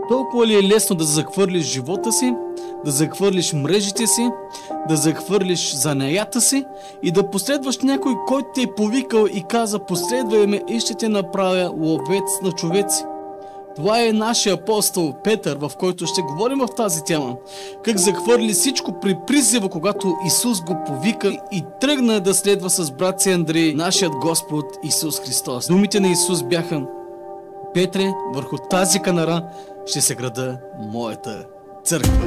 Толкова ли е лесно да захвърлиш живота си, да захвърлиш мрежите си, да захвърлиш занаята си и да последваш някой, който те е повикал и каза: последвай ме и ще те направя ловец на човеци. Това е нашия апостол Петър, в който ще говорим в тази тема. Как захвърли всичко при призива, когато Исус го повика и тръгна да следва с брат си Андрей, нашият Господ Исус Христос. Думите на Исус бяха: Петре, върху тази канара ще се града моята църква.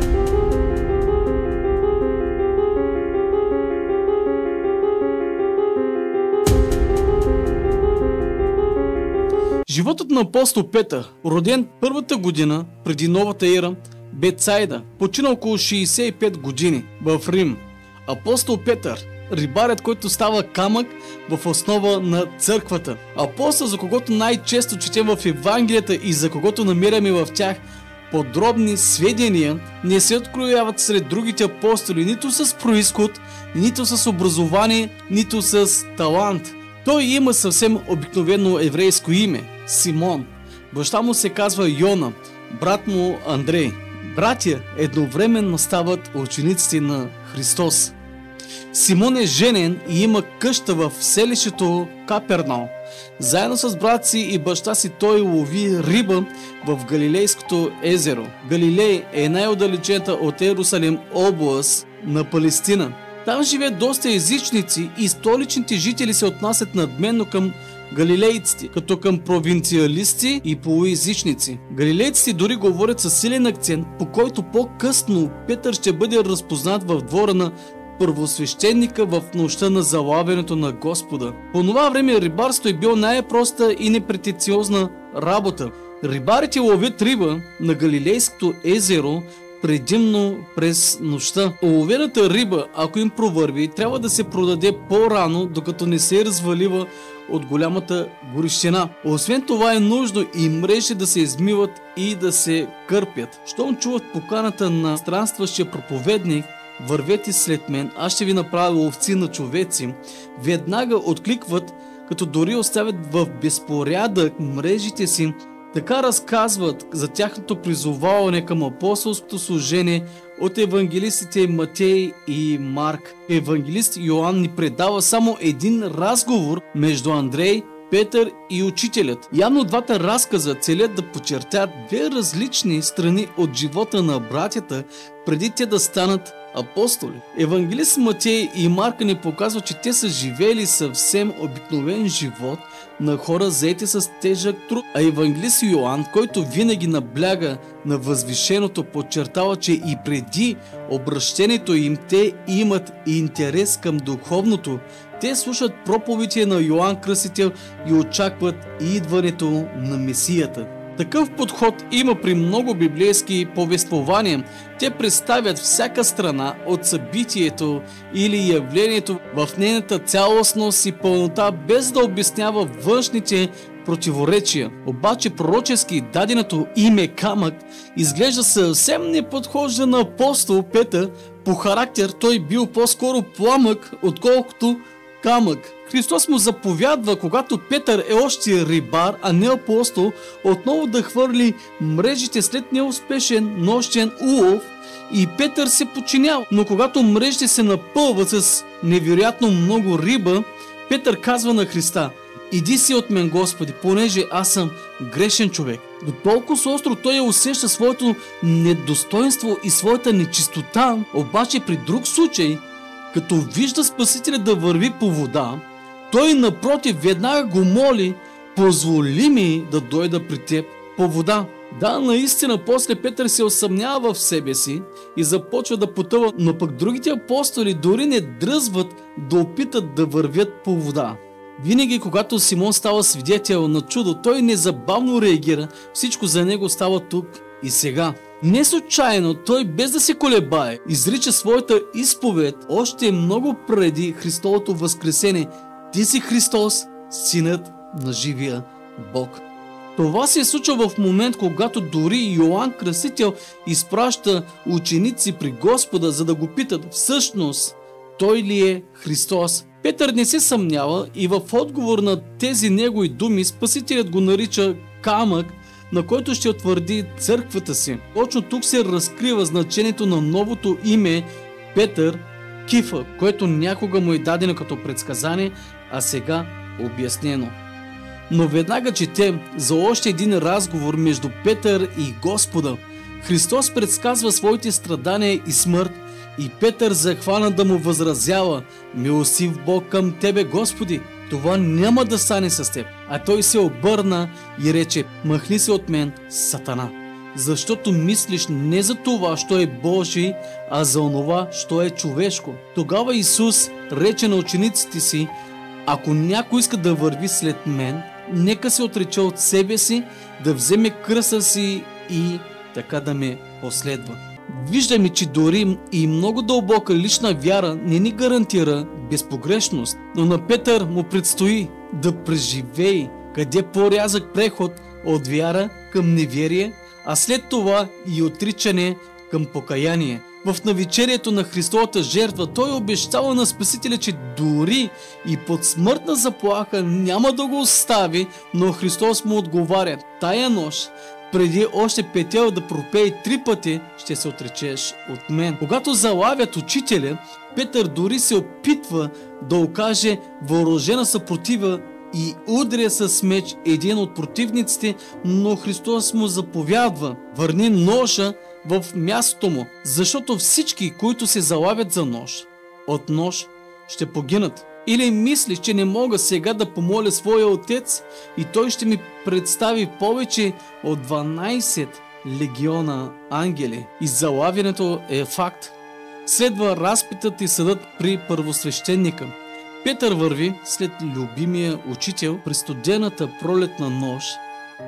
Животът на апостол Петър, роден първата година преди новата ера, Бетсайда, почина около 65 години в Рим. Апостол Петър, рибарят, който става камък в основа на църквата. Апостол, за когото най-често четем в Евангелията и за когото намираме в тях подробни сведения, не се открояват сред другите апостоли нито с произход, нито с образование, нито с талант. Той има съвсем обикновено еврейско име – Симон. Баща му се казва Йона, брат му Андрей. Братя едновременно стават учениците на Христос. Симон е женен и има къща в селището Капернаум. Заедно с брат си и баща си той лови риба в Галилейското езеро. Галилей е най-отдалечената от Иерусалим област на Палестина. Там живеят доста езичници и столичните жители се отнасят надменно към галилейците, като към провинциалисти и полуезичници. Галилейците дори говорят със силен акцент, по който по-късно Петър ще бъде разпознат в двора на първосвещеника в нощта на залавянето на Господа. По това време рибарство е било най-проста и непретенциозна работа. Рибарите ловят риба на Галилейското езеро предимно през нощта. Уловената риба, ако им провърви, трябва да се продаде по-рано, докато не се развалива от голямата горещина. Освен това е нужно и мрежи да се измиват и да се кърпят. Щом чуват поканата на странстващия проповедник: вървете след мен, аз ще ви направя ловци на човеци, веднага откликват, като дори оставят в безпорядък мрежите си. Така разказват за тяхното призоваване към апостолското служение от евангелистите Матей и Марк. Евангелист Йоан ни предава само един разговор между Андрей, Петър и учителят. Явно двата разказа целят да подчертаят две различни страни от живота на братята, преди те да станат апостоли. Евангелист Матей и Марка ни показват, че те са живели съвсем обикновен живот на хора, заети с тежък труд. А евангелист Йоан, който винаги набляга на възвишеното, подчертава, че и преди обращението им те имат интерес към духовното. Те слушат проповедите на Йоан Кръстител и очакват идването на Месията. Такъв подход има при много библейски повествования. Те представят всяка страна от събитието или явлението в нейната цялостност и пълнота, без да обяснява външните противоречия. Обаче пророчески даденото име камък изглежда съвсем не подхожда на апостол Петър. По характер той бил по-скоро пламък, отколкото камък. Христос му заповядва, когато Петър е още рибар, а не апостол, отново да хвърли мрежите след неуспешен нощен улов, и Петър се подчинява. Но когато мрежите се напълват с невероятно много риба, Петър казва на Христа: иди си от мен, Господи, понеже аз съм грешен човек. До толкова остро той усеща своето недостоинство и своята нечистота, обаче при друг случай, като вижда Спасителя да върви по вода, той напротив веднага го моли: позволи ми да дойда при теб по вода. Да, наистина после Петър се усъмнява в себе си и започва да потъва, но пък другите апостоли дори не дръзват да опитат да вървят по вода. Винаги когато Симон става свидетел на чудо, той незабавно реагира. Всичко за него става тук и сега. Не случайно той, без да се колебае, изрича своята изповед още много преди Христовото възкресение: ти си Христос, Синът на живия Бог. Това се случва в момент, когато дори Йоан Кръстител изпраща ученици при Господа, за да го питат: всъщност той ли е Христос? Петър не се съмнява и в отговор на тези негови думи Спасителят го нарича камък, на който ще утвърди църквата си. Точно тук се разкрива значението на новото име Петър, Кифа, което някога му е дадено като предсказание, а сега обяснено. Но веднага четем за още един разговор между Петър и Господа. Христос предсказва своите страдания и смърт и Петър захвана да му възразява: „Милостив Бог към тебе, Господи, това няма да стане с теб“. А той се обърна и рече: „Махни се от мен, Сатана, защото мислиш не за това, що е Божие, а за онова, що е човешко“. Тогава Исус рече на учениците си: „Ако някой иска да върви след мен, нека се отрече от себе си, да вземе кръста си и така да ме последва“. Виждаме, че дори и много дълбока лична вяра не ни гарантира безпогрешност, но на Петър му предстои да преживее къде по-рязък преход от вяра към неверие, а след това и отричане към покаяние. В навечерието на Христовата жертва той обещава на Спасителя, че дори и под смъртна заплаха няма да го остави, но Христос му отговаря: „Тая нощ, преди още петел да пропее 3 пъти, ще се отречеш от мен“. Когато залавят учителя, Петър дори се опитва да окаже въоръжена съпротива и удря с меч един от противниците, но Христос му заповядва: „Върни ножа в мястото му, защото всички, които се залавят за нож, от нож ще погинат. Или мислиш, че не мога сега да помоля своя отец и той ще ми представи повече от 12 легиона ангели?“ И залавянето е факт. Следва разпитът и съдът при първосвещеника. Петър върви след любимия учител през студената пролетна нощ.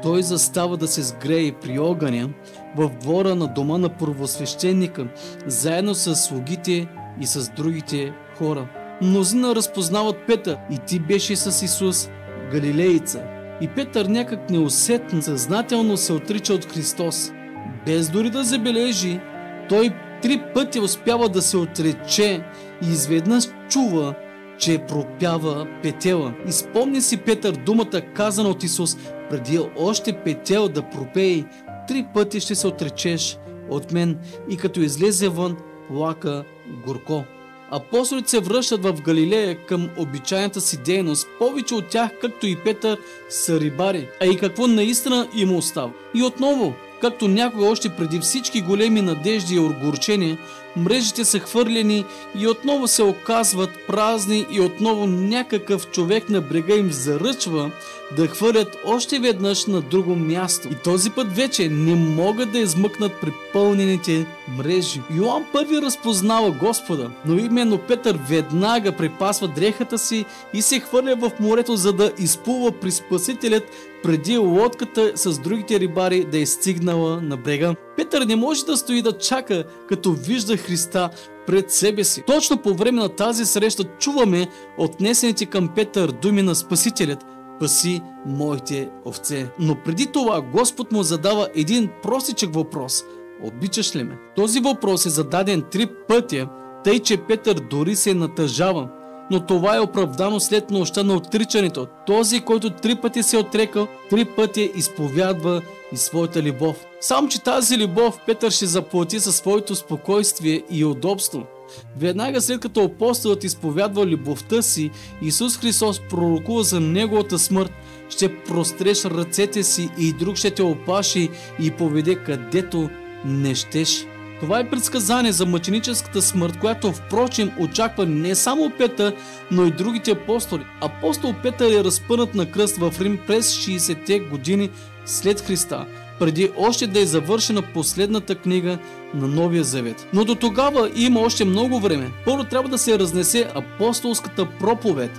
Той застава да се сгрее при огъня в двора на дома на първосвещеника, заедно с слугите и с другите хора. Мнозина разпознават Петър: „И ти беше с Исус, галилеица“. И Петър някак неусетно, съзнателно се отрича от Христос. Без дори да забележи, той 3 пъти успява да се отрече и изведнъж чува, че пропява петела. И спомни си Петър думата, казана от Исус: „Преди още петел да пропее, 3 пъти ще се отречеш от мен“, и като излезе вън, плака горко. Апостолите се връщат в Галилея към обичайната си дейност. Повече от тях, както и Петър, са рибари. А и какво наистина им остава? И отново, както някога още преди всички големи надежди и огорчения, мрежите са хвърлени и отново се оказват празни, и отново някакъв човек на брега им заръчва да хвърлят още веднъж на друго място. И този път вече не могат да измъкнат припълнените мрежи. Йоан първи разпознава Господа, но именно Петър веднага припасва дрехата си и се хвърля в морето, за да изплува при Спасителят, преди лодката с другите рибари да е стигнала на брега. Петър не може да стои да чака, като вижда Христа пред себе си. Точно по време на тази среща чуваме отнесените към Петър думи на Спасителят: „Паси моите овце“. Но преди това Господ му задава един простичък въпрос: „Обичаш ли ме?“ Този въпрос е зададен 3 пъти, тъй че Петър дори се натъжава. Но това е оправдано след нощта на отричането. Този, който 3 пъти се отрекал, 3 пъти изповядва и своята любов. Само че тази любов Петър ще заплати със своето спокойствие и удобство. Веднага след като апостолът изповядва любовта си, Исус Христос пророкува за неговата смърт: „Ще простреш ръцете си и друг ще те опаши и поведе където не щеш“. Това е предсказание за мъченическата смърт, която впрочем очаква не само Петър, но и другите апостоли. Апостол Петър е разпънат на кръст в Рим през 60-те години след Христа, преди още да е завършена последната книга на Новия Завет. Но до тогава има още много време. Първо трябва да се разнесе апостолската проповед.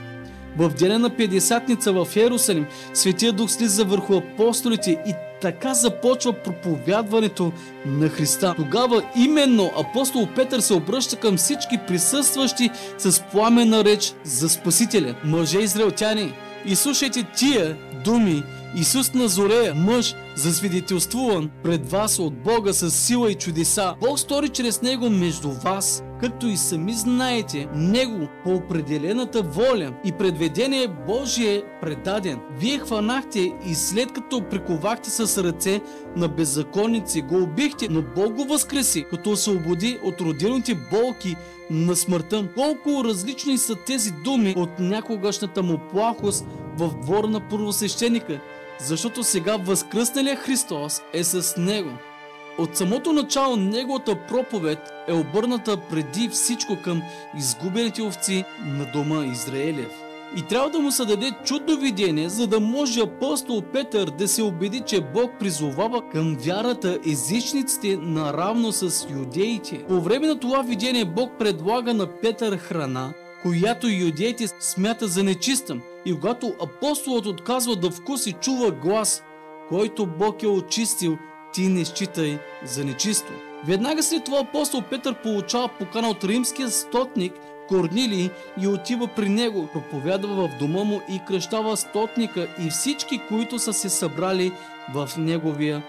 В деня на Петдесятница в Йерусалим Светия Дух слиза върху апостолите и така започва проповядването на Христа. Тогава именно апостол Петър се обръща към всички присъстващи с пламенна реч за Спасителя: „Мъже израелтяни, изслушайте тия думи Исус Назорея, мъж, засвидетелствуван пред вас от Бога с сила и чудеса. Бог стори чрез него между вас, както и сами знаете, него по определената воля и предведение Божие предаден. Вие хванахте и след като приковахте с ръце на беззаконници, го убихте, но Бог го възкреси, като освободи от родилните болки на смъртта. Колко различни са тези думи от някогашната му плахост в двора на първосвещеника, защото сега възкръсналият Христос е с него. От самото начало неговата проповед е обърната преди всичко към изгубените овци на дома Израелев. И трябва да му се даде чудно видение, за да може апостол Петър да се убеди, че Бог призовава към вярата езичниците наравно с юдеите. По време на това видение Бог предлага на Петър храна, която юдеите смятат за нечиста. И когато апостолът отказва да вкуси, чува глас, който Бог е очистил, ти не считай за нечисто. Веднага след това апостол Петър получава покана от римския стотник Корнилий и отива при него, проповядва в дома му и кръщава стотника и всички, които са се събрали в неговия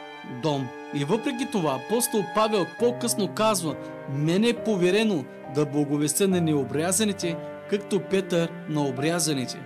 дом. И въпреки това апостол Павел по-късно казва: мене е поверено да благовестя на необрязаните, както Петър на обрязаните.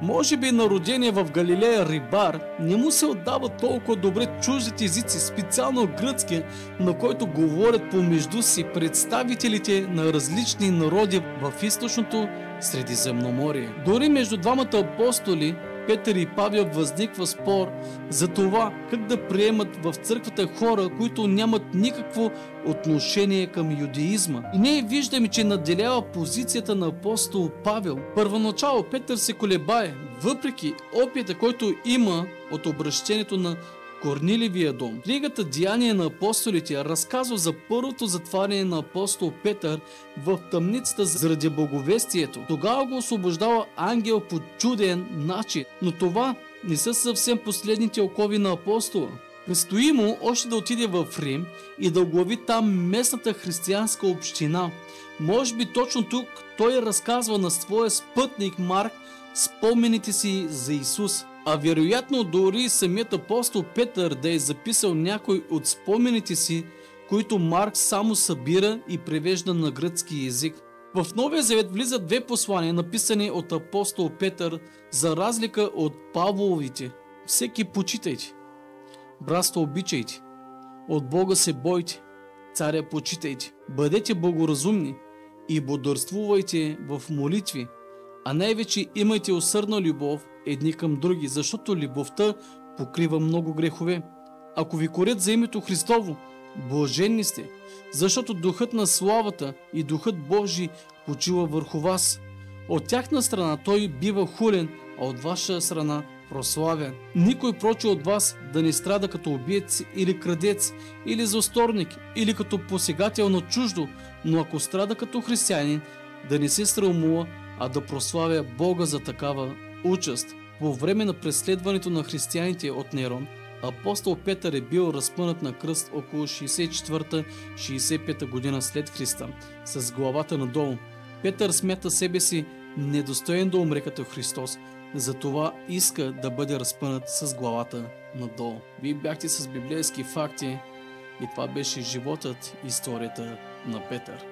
Може би на родения в Галилея рибар не му се отдава толкова добре чуждите езици, специално гръцкия, на който говорят помежду си представителите на различни народи в източното Средиземноморие. Дори между двамата апостоли, Петър и Павел, възниква спор за това как да приемат в църквата хора, които нямат никакво отношение към юдеизма. И ние виждаме, че наделява позицията на апостол Павел. Първоначало Петър се колебае, въпреки опита, който има от обращението на Корнилиевия дом. Книгата Деяния на апостолите разказва за първото затваряне на апостол Петър в тъмницата заради благовестието. Тогава го освобождава ангел по чуден начин, но това не са съвсем последните окови на апостола. Предстои му още да отиде в Рим и да оглави там местната християнска община. Може би точно тук той разказва на своя спътник Марк спомените си за Исус. А вероятно дори самият апостол Петър да е записал някой от спомените си, които Марк само събира и превежда на гръцки език. В Новия Завет влизат две послания, написани от апостол Петър, за разлика от Павловите. Всеки почитайте, братство обичайте, от Бога се бойте, царя почитайте, бъдете благоразумни и бодрствувайте в молитви, а най-вече имайте усърдна любов едни към други, защото любовта покрива много грехове. Ако ви корят за името Христово, блаженни сте, защото духът на славата и духът Божий почива върху вас. От тяхна страна той бива хулен, а от ваша страна прославен. Никой проче от вас да не страда като убиец или крадец, или злосторник, или като посегател на чуждо, но ако страда като християнин, да не се срамува, а да прославя Бога за такава участ. По време на преследването на християните от Нерон, апостол Петър е бил разпънат на кръст около 64-65 година след Христа, с главата надолу. Петър смята себе си недостоен да умре като Христос, затова иска да бъде разпънат с главата надолу. Вие бяхте с библейски факти и това беше животът и историята на Петър.